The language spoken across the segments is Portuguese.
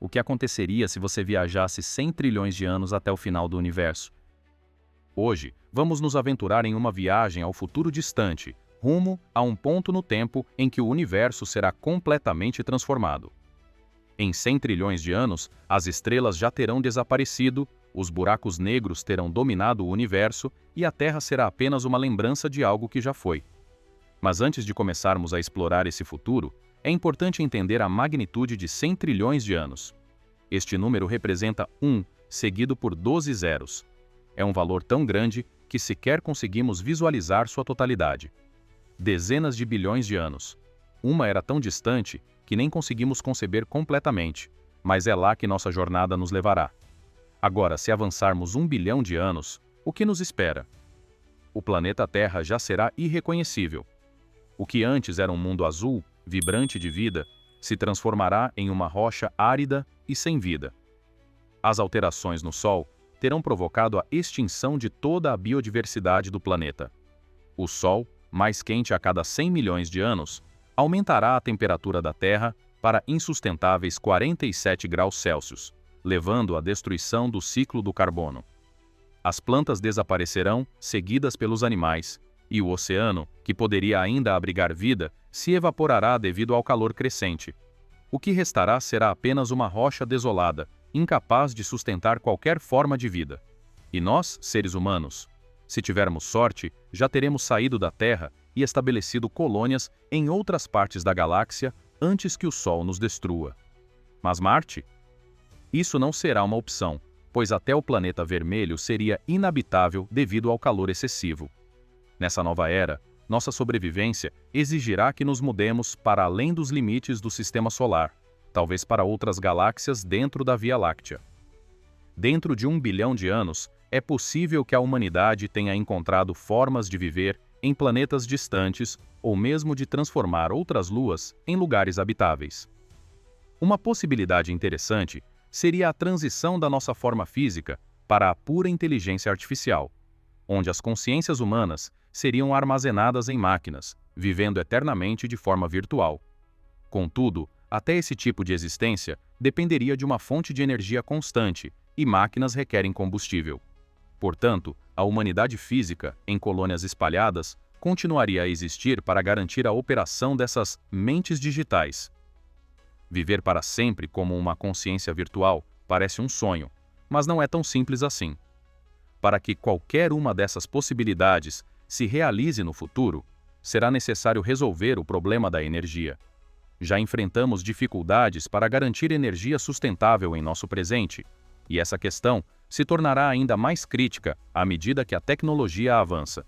o que aconteceria se você viajasse 100 trilhões de anos até o final do universo. Hoje, vamos nos aventurar em uma viagem ao futuro distante, rumo a um ponto no tempo em que o universo será completamente transformado. Em 100 trilhões de anos, as estrelas já terão desaparecido, os buracos negros terão dominado o universo e a Terra será apenas uma lembrança de algo que já foi. Mas antes de começarmos a explorar esse futuro, é importante entender a magnitude de 100 trilhões de anos. Este número representa 1, seguido por 12 zeros. É um valor tão grande que sequer conseguimos visualizar sua totalidade. Dezenas de bilhões de anos. Uma era tão distante que nem conseguimos conceber completamente, mas é lá que nossa jornada nos levará. Agora, se avançarmos 1 bilhão de anos, o que nos espera? O planeta Terra já será irreconhecível. O que antes era um mundo azul, vibrante de vida, se transformará em uma rocha árida e sem vida. As alterações no Sol terão provocado a extinção de toda a biodiversidade do planeta. O Sol, mais quente a cada 100 milhões de anos, aumentará a temperatura da Terra para insustentáveis 47 graus Celsius, levando à destruição do ciclo do carbono. As plantas desaparecerão, seguidas pelos animais, e o oceano, que poderia ainda abrigar vida, se evaporará devido ao calor crescente. O que restará será apenas uma rocha desolada, incapaz de sustentar qualquer forma de vida. E nós, seres humanos, se tivermos sorte, já teremos saído da Terra e estabelecido colônias em outras partes da galáxia antes que o Sol nos destrua. Mas Marte? Isso não será uma opção, pois até o planeta vermelho seria inabitável devido ao calor excessivo. Nessa nova era, nossa sobrevivência exigirá que nos mudemos para além dos limites do Sistema Solar, talvez para outras galáxias dentro da Via Láctea. Dentro de 1 bilhão de anos, é possível que a humanidade tenha encontrado formas de viver em planetas distantes ou mesmo de transformar outras luas em lugares habitáveis. Uma possibilidade interessante seria a transição da nossa forma física para a pura inteligência artificial, onde as consciências humanas seriam armazenadas em máquinas, vivendo eternamente de forma virtual. Contudo, até esse tipo de existência dependeria de uma fonte de energia constante, e máquinas requerem combustível. Portanto, a humanidade física, em colônias espalhadas, continuaria a existir para garantir a operação dessas mentes digitais. Viver para sempre como uma consciência virtual parece um sonho, mas não é tão simples assim. Para que qualquer uma dessas possibilidades se realize no futuro, será necessário resolver o problema da energia. Já enfrentamos dificuldades para garantir energia sustentável em nosso presente, e essa questão se tornará ainda mais crítica à medida que a tecnologia avança.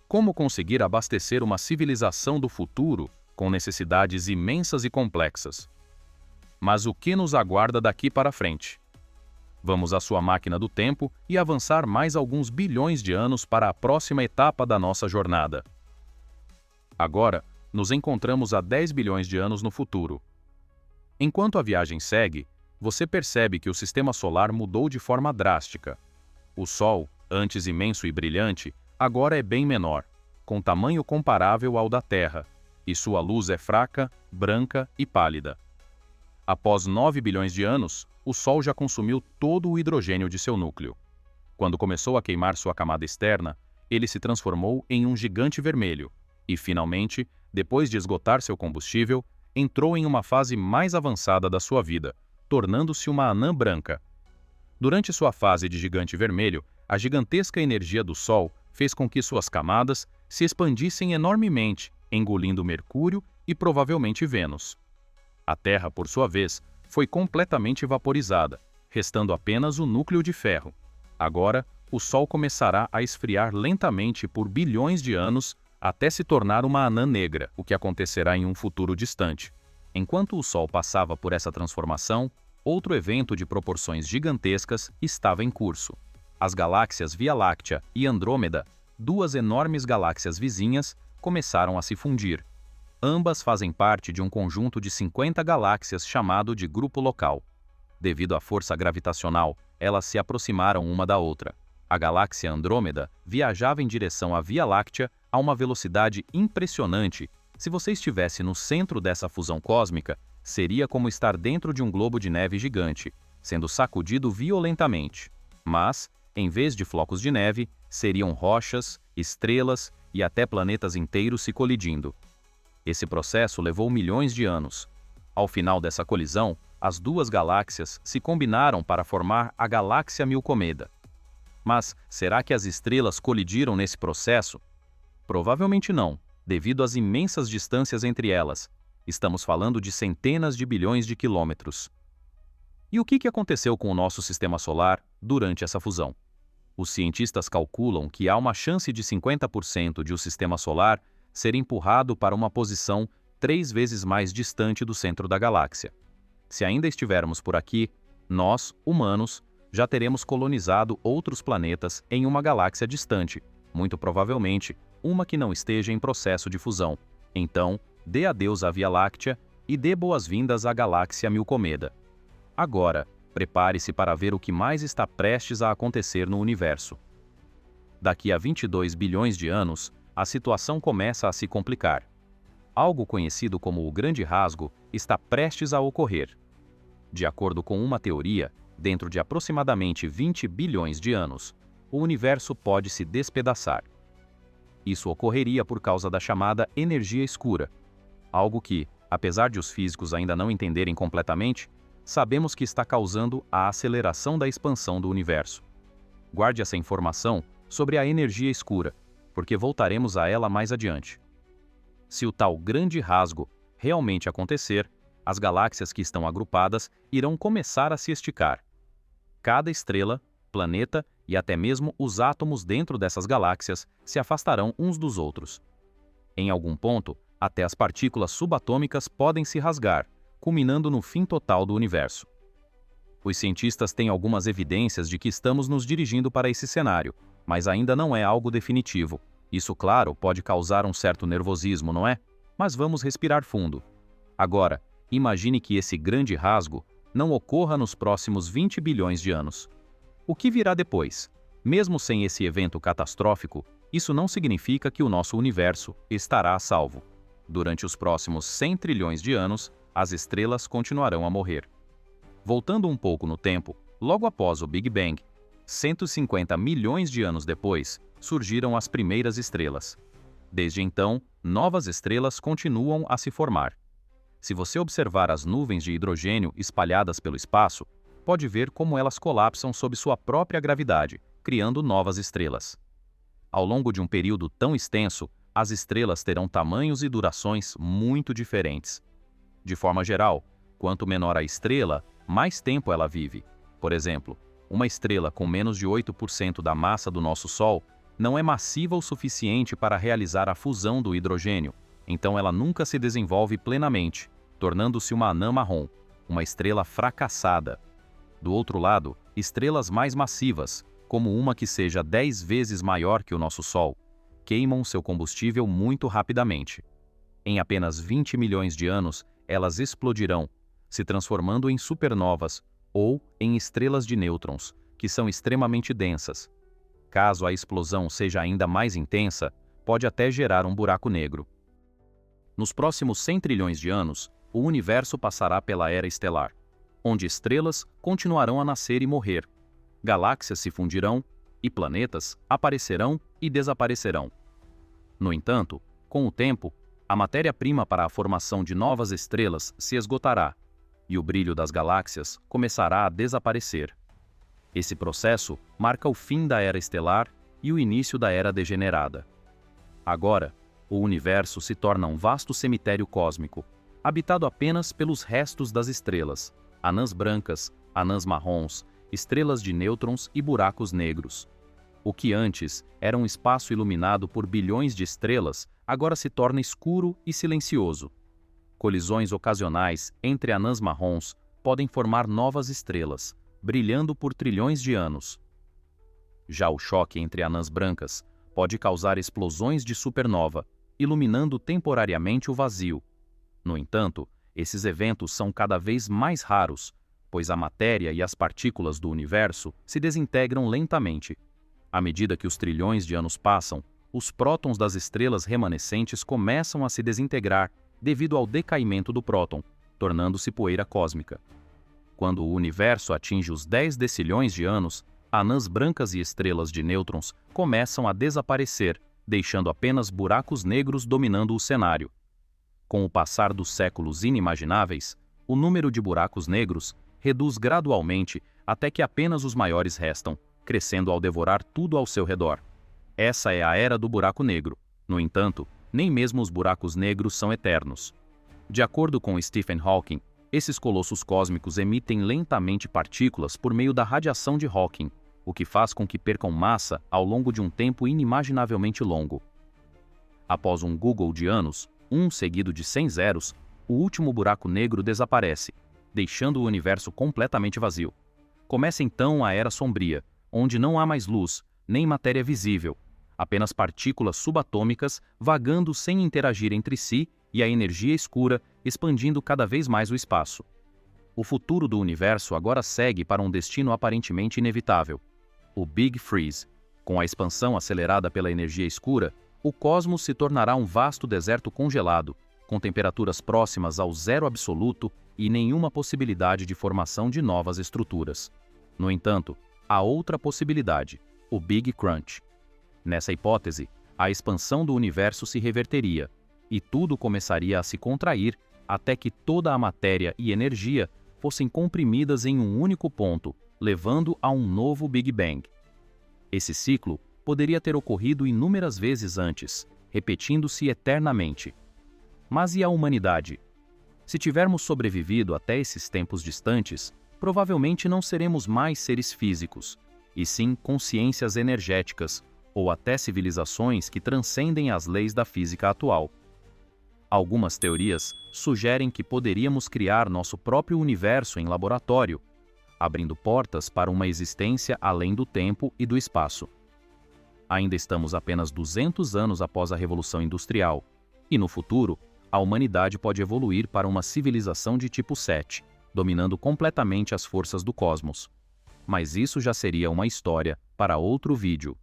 Como conseguir abastecer uma civilização do futuro com necessidades imensas e complexas? Mas o que nos aguarda daqui para frente? Vamos à sua máquina do tempo e avançar mais alguns bilhões de anos para a próxima etapa da nossa jornada. Agora, nos encontramos a 10 bilhões de anos no futuro. Enquanto a viagem segue, você percebe que o sistema solar mudou de forma drástica. O Sol, antes imenso e brilhante, agora é bem menor, com tamanho comparável ao da Terra, e sua luz é fraca, branca e pálida. Após 9 bilhões de anos, o Sol já consumiu todo o hidrogênio de seu núcleo. Quando começou a queimar sua camada externa, ele se transformou em um gigante vermelho e, finalmente, depois de esgotar seu combustível, entrou em uma fase mais avançada da sua vida, tornando-se uma anã branca. Durante sua fase de gigante vermelho, a gigantesca energia do Sol fez com que suas camadas se expandissem enormemente, engolindo Mercúrio e provavelmente Vênus. A Terra, por sua vez, foi completamente vaporizada, restando apenas o núcleo de ferro. Agora, o Sol começará a esfriar lentamente por bilhões de anos até se tornar uma anã negra, o que acontecerá em um futuro distante. Enquanto o Sol passava por essa transformação, outro evento de proporções gigantescas estava em curso. As galáxias Via Láctea e Andrômeda, duas enormes galáxias vizinhas, começaram a se fundir. Ambas fazem parte de um conjunto de 50 galáxias chamado de Grupo Local. Devido à força gravitacional, elas se aproximaram uma da outra. A galáxia Andrômeda viajava em direção à Via Láctea a uma velocidade impressionante. Se você estivesse no centro dessa fusão cósmica, seria como estar dentro de um globo de neve gigante, sendo sacudido violentamente. Mas, em vez de flocos de neve, seriam rochas, estrelas e até planetas inteiros se colidindo. Esse processo levou milhões de anos. Ao final dessa colisão, as duas galáxias se combinaram para formar a galáxia Milcomeda. Mas será que as estrelas colidiram nesse processo? Provavelmente não, devido às imensas distâncias entre elas. Estamos falando de centenas de bilhões de quilômetros. E o que aconteceu com o nosso sistema solar durante essa fusão? Os cientistas calculam que há uma chance de 50% de o sistema solar ser empurrado para uma posição 3 vezes mais distante do centro da galáxia. Se ainda estivermos por aqui, nós, humanos, já teremos colonizado outros planetas em uma galáxia distante, muito provavelmente uma que não esteja em processo de fusão. Então, dê adeus à Via Láctea e dê boas-vindas à galáxia Milcomeda. Agora, prepare-se para ver o que mais está prestes a acontecer no universo. Daqui a 22 bilhões de anos, a situação começa a se complicar. Algo conhecido como o Grande Rasgo está prestes a ocorrer. De acordo com uma teoria, dentro de aproximadamente 20 bilhões de anos, o universo pode se despedaçar. Isso ocorreria por causa da chamada energia escura, algo que, apesar de os físicos ainda não entenderem completamente, sabemos que está causando a aceleração da expansão do universo. Guarde essa informação sobre a energia escura, porque voltaremos a ela mais adiante. Se o tal Grande Rasgo realmente acontecer, as galáxias que estão agrupadas irão começar a se esticar. Cada estrela, planeta e até mesmo os átomos dentro dessas galáxias se afastarão uns dos outros. Em algum ponto, até as partículas subatômicas podem se rasgar, culminando no fim total do universo. Os cientistas têm algumas evidências de que estamos nos dirigindo para esse cenário, mas ainda não é algo definitivo. Isso, claro, pode causar um certo nervosismo, não é? Mas vamos respirar fundo. Agora, imagine que esse Grande Rasgo não ocorra nos próximos 20 bilhões de anos. O que virá depois? Mesmo sem esse evento catastrófico, isso não significa que o nosso universo estará a salvo. Durante os próximos 100 trilhões de anos, as estrelas continuarão a morrer. Voltando um pouco no tempo, logo após o Big Bang, 150 milhões de anos depois, surgiram as primeiras estrelas. Desde então, novas estrelas continuam a se formar. Se você observar as nuvens de hidrogênio espalhadas pelo espaço, pode ver como elas colapsam sob sua própria gravidade, criando novas estrelas. Ao longo de um período tão extenso, as estrelas terão tamanhos e durações muito diferentes. De forma geral, quanto menor a estrela, mais tempo ela vive. Por exemplo, uma estrela com menos de 8% da massa do nosso Sol não é massiva o suficiente para realizar a fusão do hidrogênio, então ela nunca se desenvolve plenamente, tornando-se uma anã marrom, uma estrela fracassada. Do outro lado, estrelas mais massivas, como uma que seja 10 vezes maior que o nosso Sol, queimam seu combustível muito rapidamente. Em apenas 20 milhões de anos, elas explodirão, se transformando em supernovas ou em estrelas de nêutrons, que são extremamente densas. Caso a explosão seja ainda mais intensa, pode até gerar um buraco negro. Nos próximos 100 trilhões de anos, o universo passará pela era estelar, onde estrelas continuarão a nascer e morrer, galáxias se fundirão e planetas aparecerão e desaparecerão. No entanto, com o tempo, a matéria-prima para a formação de novas estrelas se esgotará e o brilho das galáxias começará a desaparecer. Esse processo marca o fim da era estelar e o início da era degenerada. Agora, o universo se torna um vasto cemitério cósmico, habitado apenas pelos restos das estrelas, anãs brancas, anãs marrons, estrelas de nêutrons e buracos negros. O que antes era um espaço iluminado por bilhões de estrelas, agora se torna escuro e silencioso. Colisões ocasionais entre anãs marrons podem formar novas estrelas, brilhando por trilhões de anos. Já o choque entre anãs brancas pode causar explosões de supernova, iluminando temporariamente o vazio. No entanto, esses eventos são cada vez mais raros, pois a matéria e as partículas do universo se desintegram lentamente. À medida que os trilhões de anos passam, os prótons das estrelas remanescentes começam a se desintegrar devido ao decaimento do próton, tornando-se poeira cósmica. Quando o universo atinge os 10 decilhões de anos, anãs brancas e estrelas de nêutrons começam a desaparecer, deixando apenas buracos negros dominando o cenário. Com o passar dos séculos inimagináveis, o número de buracos negros reduz gradualmente até que apenas os maiores restam, crescendo ao devorar tudo ao seu redor. Essa é a era do buraco negro. No entanto, nem mesmo os buracos negros são eternos. De acordo com Stephen Hawking, esses colossos cósmicos emitem lentamente partículas por meio da radiação de Hawking, o que faz com que percam massa ao longo de um tempo inimaginavelmente longo. Após um Google de anos, um seguido de 100 zeros, o último buraco negro desaparece, deixando o universo completamente vazio. Começa então a Era Sombria, onde não há mais luz, nem matéria visível, apenas partículas subatômicas vagando sem interagir entre si e a energia escura expandindo cada vez mais o espaço. O futuro do universo agora segue para um destino aparentemente inevitável: o Big Freeze. Com a expansão acelerada pela energia escura, o cosmos se tornará um vasto deserto congelado, com temperaturas próximas ao zero absoluto e nenhuma possibilidade de formação de novas estruturas. No entanto, há outra possibilidade: o Big Crunch. Nessa hipótese, a expansão do universo se reverteria, e tudo começaria a se contrair até que toda a matéria e energia fossem comprimidas em um único ponto, levando a um novo Big Bang. Esse ciclo poderia ter ocorrido inúmeras vezes antes, repetindo-se eternamente. Mas e a humanidade? Se tivermos sobrevivido até esses tempos distantes, provavelmente não seremos mais seres físicos, e sim consciências energéticas, ou até civilizações que transcendem as leis da física atual. Algumas teorias sugerem que poderíamos criar nosso próprio universo em laboratório, abrindo portas para uma existência além do tempo e do espaço. Ainda estamos apenas 200 anos após a Revolução Industrial, e no futuro, a humanidade pode evoluir para uma civilização de tipo 7, dominando completamente as forças do cosmos. Mas isso já seria uma história para outro vídeo.